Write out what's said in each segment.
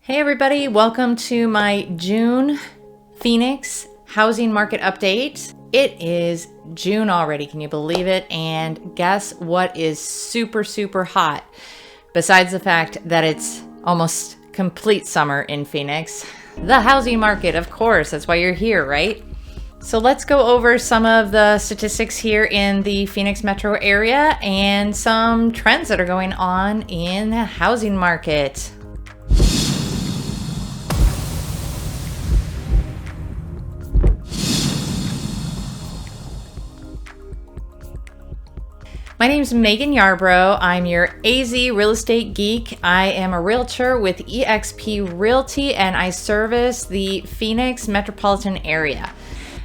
Hey everybody, welcome to my June Phoenix housing market update. It is June already, can you believe it? And guess what is super hot? Besides the fact that it's almost complete summer in Phoenix, the housing market, of course, that's why you're here, right? So let's go over some of the statistics here in the Phoenix metro area and some trends that are going on in the housing market. My name is Maegann Yarbrough. I'm your AZ real estate geek. I am a realtor with eXp Realty and I service the Phoenix metropolitan area.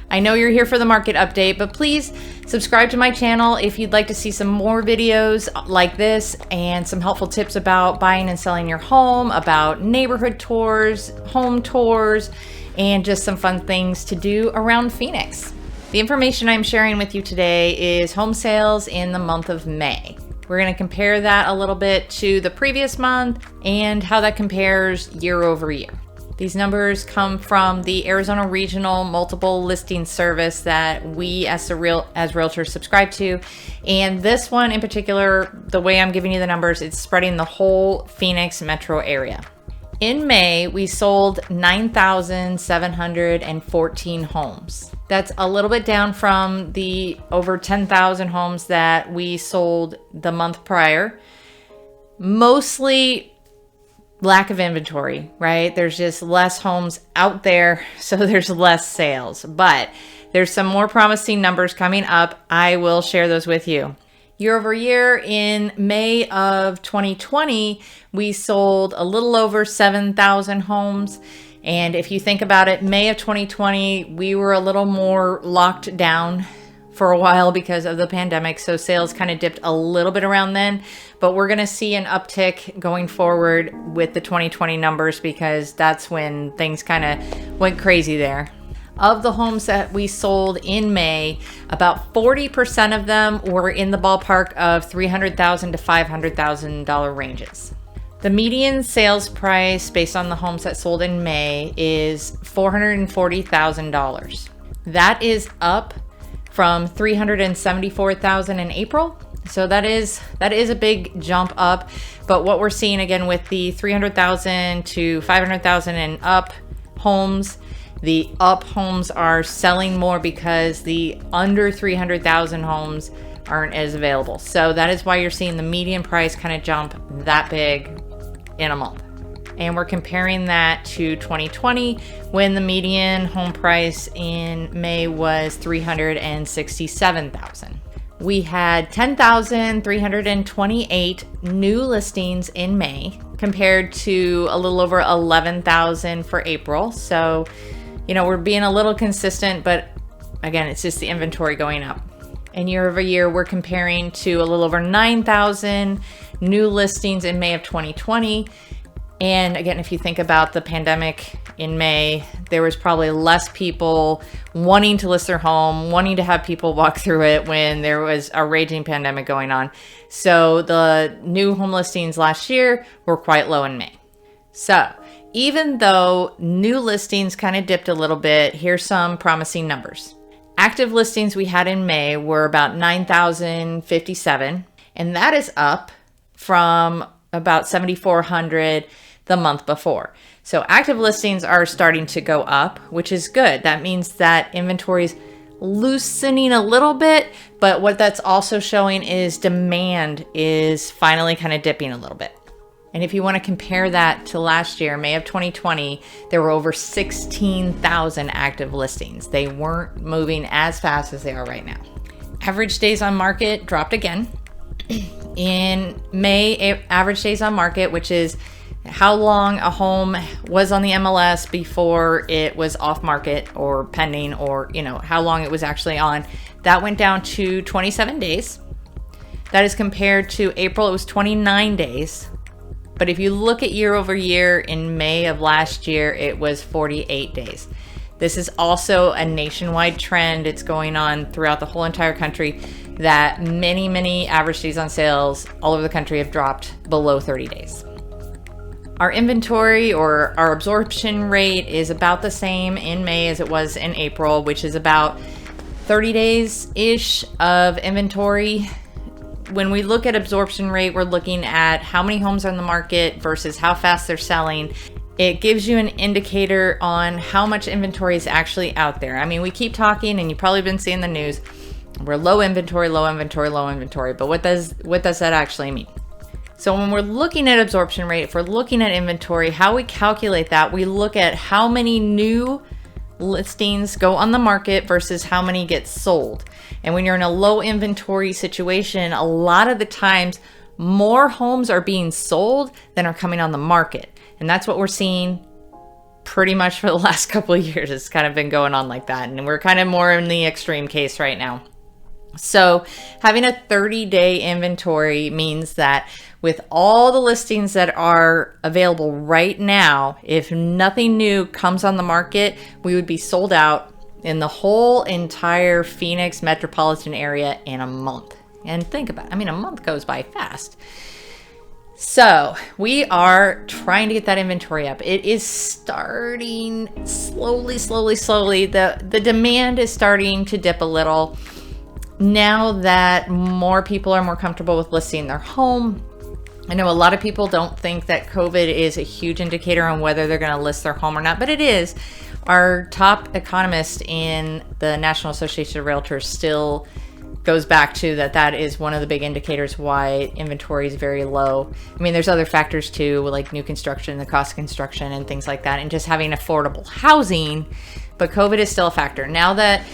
I know you're here for the market update, but please subscribe to my channel if you'd like to see some more videos like this and some helpful tips about buying and selling your home, about neighborhood tours, home tours, and just some fun things to do around Phoenix. The information I'm sharing with you today is home sales in the month of May. We're going to compare that a little bit to the previous month and how that compares year over year. These numbers come from the Arizona Regional Multiple Listing Service that we as realtors subscribe to. And this one in particular, the way I'm giving you the numbers, it's spreading the whole Phoenix metro area. In May, we sold 9,714 homes. That's a little bit down from the over 10,000 homes that we sold the month prior. Mostly lack of inventory, right? There's just less homes out there, so there's less sales. But there's some more promising numbers coming up. I will share those with you. Year over year, in May of 2020, we sold a little over 7,000 homes. And if you think about it, May of 2020, we were a little more locked down for a while because of the pandemic. So sales kind of dipped a little bit around then, but we're going to see an uptick going forward with the 2020 numbers because that's when things kind of went crazy there. Of the homes that we sold in May, about 40% of them were in the ballpark of $300,000 to $500,000 ranges. The median sales price based on the homes that sold in May is $440,000. That is up from $374,000 in April. So that is a big jump up. But what we're seeing again with the $300,000 to $500,000 and up homes, the up homes are selling more because the under 300,000 homes aren't as available. So that is why you're seeing the median price kind of jump that big in a month. And we're comparing that to 2020 when the median home price in May was $367,000. We had 10,328 new listings in May compared to a little over 11,000 for April. So, you know, we're being a little consistent, but again, it's just the inventory going up. And year over year, we're comparing to a little over 9,000 new listings in May of 2020. And again, if you think about the pandemic in May, there was probably less people wanting to list their home, wanting to have people walk through it when there was a raging pandemic going on. So the new home listings last year were quite low in May. So even though new listings kind of dipped a little bit, here's some promising numbers. Active listings we had in May were about 9,057, and that is up from about 7,400 the month before. So active listings are starting to go up, which is good. That means that inventory is loosening a little bit, but what that's also showing is demand is finally kind of dipping a little bit. And if you want to compare that to last year, May of 2020, there were over 16,000 active listings. They weren't moving as fast as they are right now. Average days on market dropped again. In May, average days on market, which is how long a home was on the MLS before it was off market or pending, or, you know, how long it was actually on, that went down to 27 days. That is compared to April, it was 29 days. But if you look at year over year, in May of last year, it was 48 days. This is also a nationwide trend. It's going on throughout the whole entire country that many average days on sales all over the country have dropped below 30 days. Our inventory or our absorption rate is about the same in May as it was in April, which is about 30 days-ish of inventory. When we look at absorption rate, we're looking at how many homes are on the market versus how fast they're selling. It gives you an indicator on how much inventory is actually out there. I mean, we keep talking, and you've probably been seeing the news. We're low inventory, low inventory, low inventory. But what does that actually mean? So when we're looking at absorption rate, if we're looking at inventory, how we calculate that, we look at how many new listings go on the market versus how many get sold. And when you're in a low inventory situation, a lot of the times more homes are being sold than are coming on the market. And that's what we're seeing pretty much for the last couple of years. It's kind of been going on like that. And we're kind of more in the extreme case right now. So having a 30-day inventory means that with all the listings that are available right now, if nothing new comes on the market, we would be sold out in the whole entire Phoenix metropolitan area in a month. And think about it. I mean, a month goes by fast. So we are trying to get that inventory up. It is starting slowly. The demand is starting to dip a little now that more people are more comfortable with listing their home. I know a lot of people don't think that COVID is a huge indicator on whether they're going to list their home or not, but it is. Our top economist in the National Association of Realtors still goes back to that is one of the big indicators why inventory is very low. I mean, there's other factors too, like new construction, the cost of construction and things like that, and just having affordable housing, but COVID is still a factor. Now that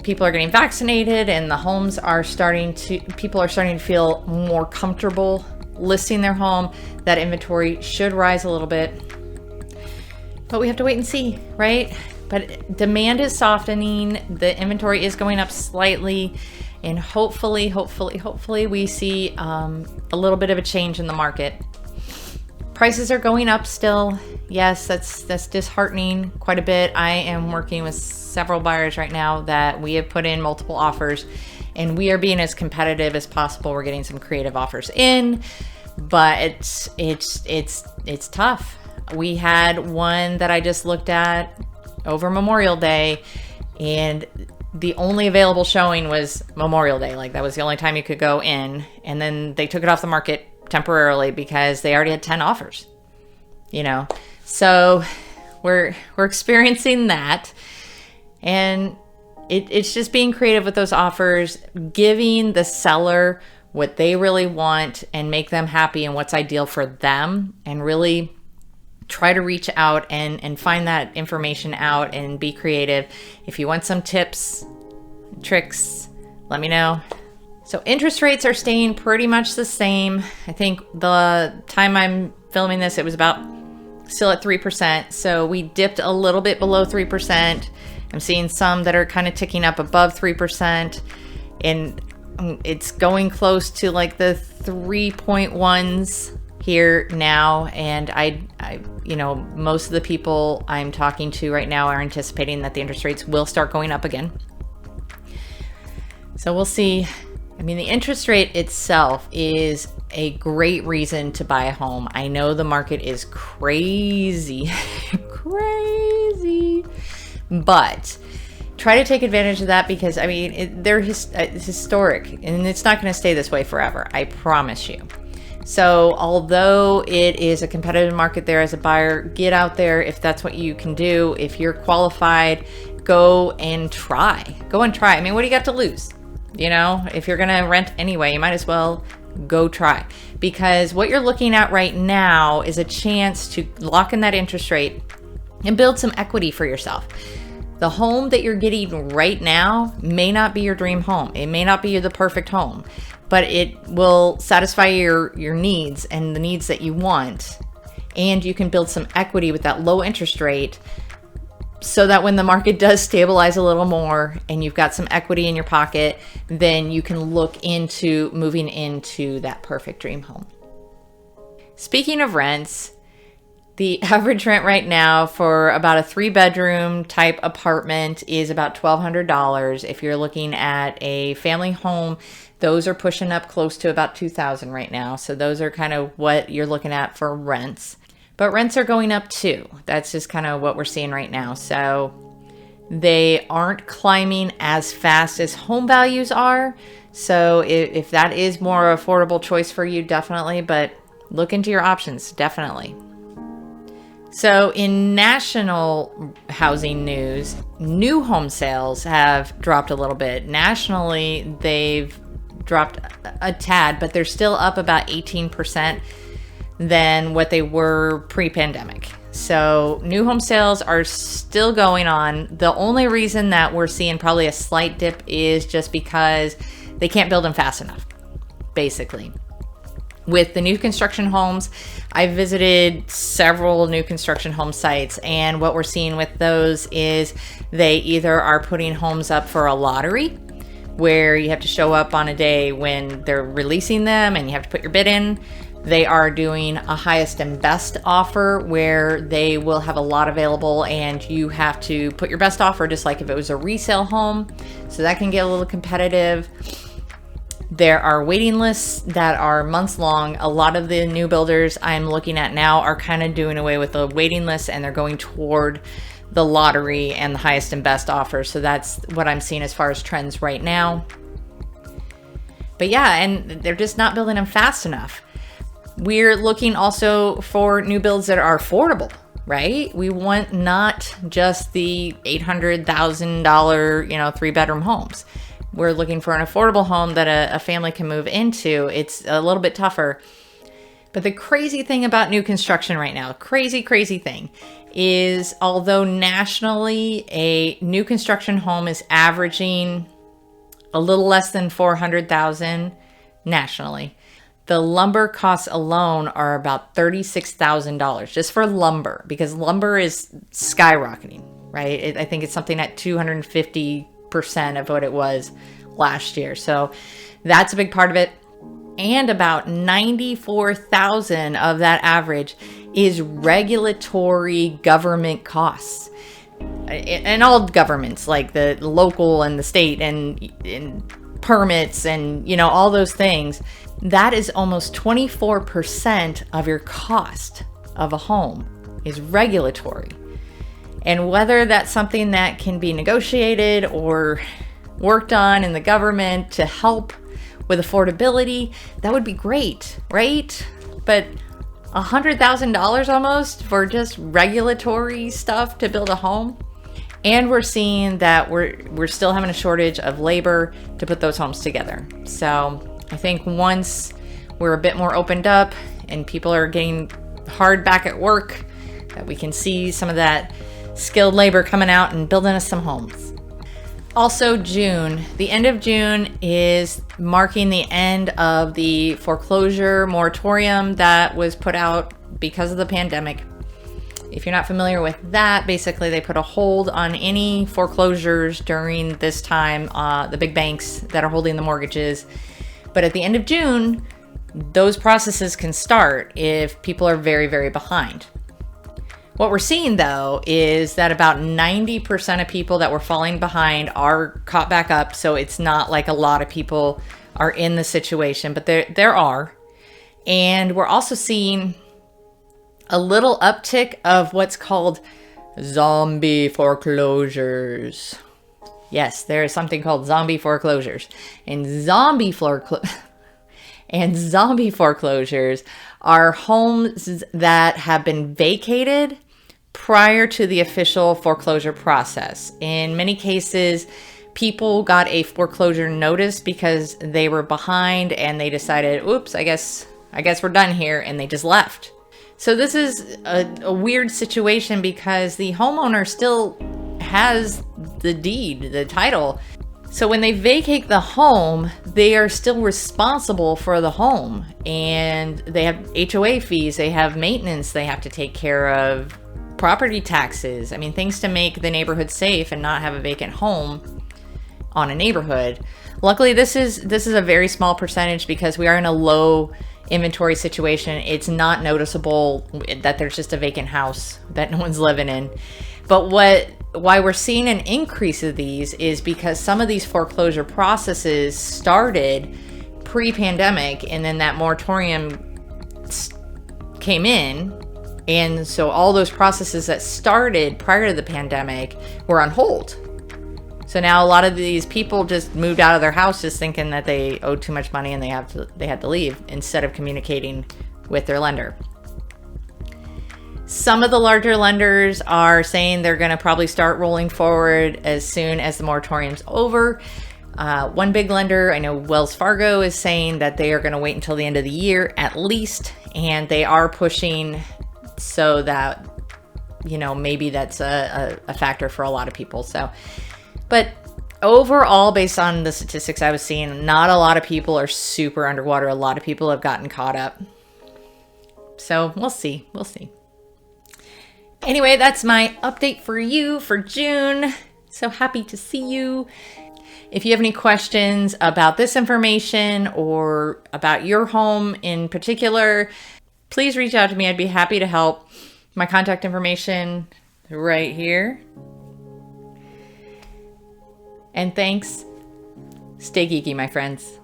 people are getting vaccinated and the homes are people are starting to feel more comfortable listing their home, that inventory should rise a little bit. But we have to wait and see, right? But demand is softening, the inventory is going up slightly, and hopefully we see a little bit of a change in the market. Prices are going up still. Yes, that's disheartening quite a bit. I am working with several buyers right now that we have put in multiple offers, and we are being as competitive as possible. We're getting some creative offers in, but it's tough. We had one that I just looked at over Memorial Day, and the only available showing was Memorial Day. Like, that was the only time you could go in, and then they took it off the market temporarily because they already had 10 offers, so we're experiencing that, and it's just being creative with those offers, giving the seller what they really want and make them happy and what's ideal for them, and really try to reach out and find that information out and be creative. If you want some tips, tricks, let me know. So interest rates are staying pretty much the same. I think the time I'm filming this, it was still at 3%. So we dipped a little bit below 3%. I'm seeing some that are kind of ticking up above 3%. And it's going close to like the 3.1s here now. And I most of the people I'm talking to right now are anticipating that the interest rates will start going up again. So we'll see. I mean, the interest rate itself is a great reason to buy a home. I know the market is crazy, but try to take advantage of that, because I mean, they're historic, and it's not going to stay this way forever. I promise you. So although it is a competitive market there as a buyer, get out there if that's what you can do. If you're qualified, go and try. I mean, what do you got to lose? If you're going to rent anyway, you might as well go try, because what you're looking at right now is a chance to lock in that interest rate and build some equity for yourself. The home that you're getting right now may not be your dream home. It may not be the perfect home, but it will satisfy your needs and the needs that you want. And you can build some equity with that low interest rate, so that when the market does stabilize a little more and you've got some equity in your pocket, then you can look into moving into that perfect dream home. Speaking of rents, the average rent right now for about a 3-bedroom type apartment is about $1,200. If you're looking at a family home, those are pushing up close to about $2,000 right now. So those are kind of what you're looking at for rents. But But rents are going up too. That's just kind of what we're seeing right now. So they aren't climbing as fast as home values are. So if that is more affordable choice for you, definitely, but look into your options, definitely. So in national housing news, new home sales have dropped a little bit. Nationally, they've dropped a tad, but they're still up about 18% than what they were pre-pandemic. So new home sales are still going on. The only reason that we're seeing probably a slight dip is just because they can't build them fast enough, basically. With the new construction homes, I visited several new construction home sites, and what we're seeing with those is they either are putting homes up for a lottery, where you have to show up on a day when they're releasing them and you have to put your bid in. They are doing a highest and best offer, where they will have a lot available and you have to put your best offer, just like if it was a resale home. So that can get a little competitive. There are waiting lists that are months long. A lot of the new builders I'm looking at now are kind of doing away with the waiting lists, and they're going toward the lottery and the highest and best offers. So that's what I'm seeing as far as trends right now. But yeah, and they're just not building them fast enough. We're looking also for new builds that are affordable, right? We want not just the $800,000, 3-bedroom homes. We're looking for an affordable home that a family can move into. It's a little bit tougher. But the crazy thing about new construction right now, crazy thing, is although nationally a new construction home is averaging a little less than $400,000 nationally, the lumber costs alone are about $36,000 just for lumber, because lumber is skyrocketing, right? I think it's something at 250% of what it was last year. So that's a big part of it. And about 94,000 of that average is regulatory government costs. And all governments, like the local and the state and permits and, all those things, that is almost 24% of your cost of a home is regulatory. And whether that's something that can be negotiated or worked on in the government to help with affordability, that would be great, right? But $100,000 almost for just regulatory stuff to build a home. And we're seeing that we're still having a shortage of labor to put those homes together. So I think once we're a bit more opened up and people are getting hard back at work, that we can see some of that skilled labor coming out and building us some homes. Also, June, the end of June is marking the end of the foreclosure moratorium that was put out because of the pandemic. If you're not familiar with that, basically they put a hold on any foreclosures during this time, the big banks that are holding the mortgages. But at the end of June, those processes can start if people are very, very behind. What we're seeing, though, is that about 90% of people that were falling behind are caught back up. So it's not like a lot of people are in the situation, but there are. And we're also seeing a little uptick of what's called zombie foreclosures. Yes, there is something called zombie foreclosures. And zombie foreclosures are homes that have been vacated prior to the official foreclosure process. In many cases, people got a foreclosure notice because they were behind and they decided, oops, I guess we're done here, and they just left. So this is a weird situation because the homeowner still has the deed, the title. So when they vacate the home, they are still responsible for the home, and they have HOA fees, they have maintenance they have to take care of, property taxes. I mean, things to make the neighborhood safe and not have a vacant home on a neighborhood. Luckily, this is a very small percentage because we are in a low inventory situation. It's not noticeable that there's just a vacant house that no one's living in. But why we're seeing an increase of these is because some of these foreclosure processes started pre-pandemic, and then that moratorium came in And so all those processes that started prior to the pandemic were on hold. So now a lot of these people just moved out of their house just thinking that they owed too much money and they had to leave instead of communicating with their lender. Some of the larger lenders are saying they're going to probably start rolling forward as soon as the moratorium's over. One big lender, I know Wells Fargo, is saying that they are going to wait until the end of the year at least, and they are pushing so that, you know, maybe that's a factor for a lot of people. So, but overall, based on the statistics I was seeing, not a lot of people are super underwater. A lot of people have gotten caught up. So we'll see. We'll see. Anyway, that's my update for you for June. So happy to see you. If you have any questions about this information or about your home in particular, please reach out to me. I'd be happy to help. My contact information right here. And thanks. Stay geeky, my friends.